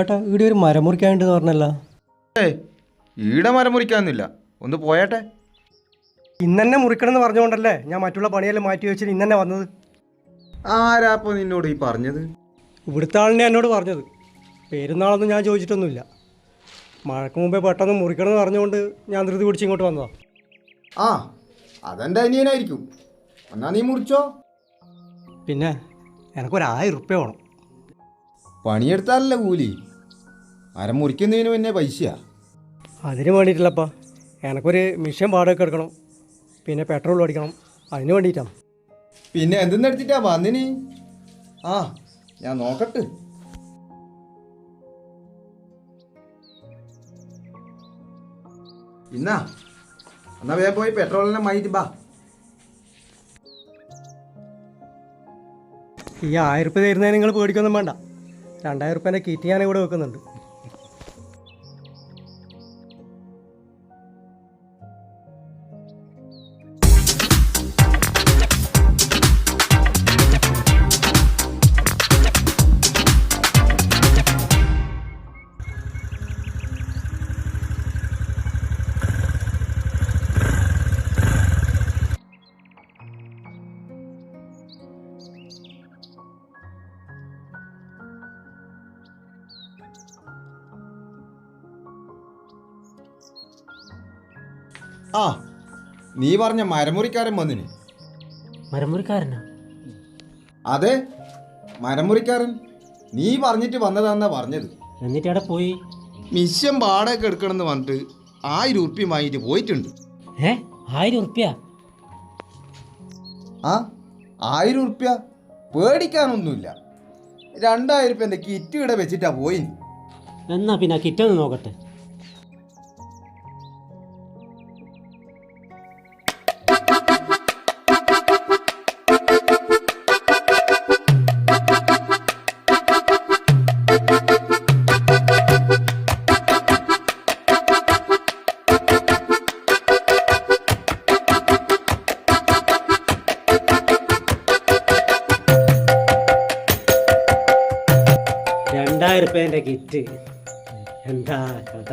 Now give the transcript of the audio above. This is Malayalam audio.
ഏട്ടാ ഇവിടെ ഒരു മരം മുറിക്കാനുണ്ടെന്ന് പറഞ്ഞല്ലോ. ഈടെ മരം മുറിക്കാനൊന്നുമില്ല, ഒന്ന് പോയാട്ടെ. ഇന്നെ മുറിക്കണം എന്ന് പറഞ്ഞുകൊണ്ടല്ലേ ഞാൻ മറ്റുള്ള പണിയെല്ലാം മാറ്റി വെച്ചിട്ട് ഇന്നെ വന്നത്. ആരാപ്പോ നിന്നോട് ഈ പറഞ്ഞത്? ഇവിടുത്തെ ആളിനെ എന്നോട് പറഞ്ഞത്. പെരുന്നാളൊന്നും ഞാൻ ചോദിച്ചിട്ടൊന്നുമില്ല. മഴക്ക് മുമ്പേ പെട്ടെന്ന് മുറിക്കണം എന്ന് പറഞ്ഞുകൊണ്ട് ഞാൻ ധൃതി പിടിച്ച് ഇങ്ങോട്ട് വന്നതാണ്. ആ, അതെൻ്റെ അനിയനായിരിക്കും. എന്നാ നീ മുറിച്ചോ. പിന്നെ എനിക്കൊരു 1000 ഉറുപ്യ വേണം. പണിയെടുത്താലല്ലേ കൂലി, മരം മുറിക്കുന്നതിന് പിന്നെ പൈസയാ. അതിന് വേണ്ടിയിട്ടില്ലപ്പാ, എനിക്കൊരു മിഷൻ വാടക എടുക്കണം, പിന്നെ പെട്രോൾ അടിക്കണം, അതിന് വേണ്ടിയിട്ടാണ്. പിന്നെ എന്തെന്നെടുത്തിട്ടാ വന്നിനി? ആ, ഞാൻ നോക്കട്ടെ. എന്നാ വേഗം പോയി പെട്രോളിനെ മാറ്റി ബാ. ഈ 1000 ഉറുപ്യ തരുന്നതിന് നിങ്ങൾ പേടിക്കൊന്നും വേണ്ട. 2000 ഉറുപ്യേൻ്റെ കിറ്റ് ഞാൻ ഇവിടെ വെക്കുന്നുണ്ട്. ആ, നീ പറഞ്ഞ മരമുറിക്കാരൻ വന്നിന്. മരമുറിക്കാരനാ? അതെ, മരമുറിക്കാരൻ. നീ പറഞ്ഞിട്ട് വന്നതാന്നാ പറഞ്ഞത്. എന്നിട്ട് അവിടെ പോയി? മിഷൻ വാടക എടുക്കണമെന്ന് പറഞ്ഞിട്ട് 1000 ഉറുപ്യ വാങ്ങിയിട്ട് പോയിട്ടുണ്ട്. 1000 ഉറുപ്യ? ആ, 1000 ഉറുപ്യ പേടിക്കാനൊന്നുമില്ല. 2000 ഉറുപ്യൻ്റെ കിറ്റ് ഇവിടെ വെച്ചിട്ടാ പോയിന്. എന്നാ പിന്നെ കിറ്റൊന്ന് നോക്കട്ടെ. ₹2000 കിറ്റ്. എന്താ കഥ?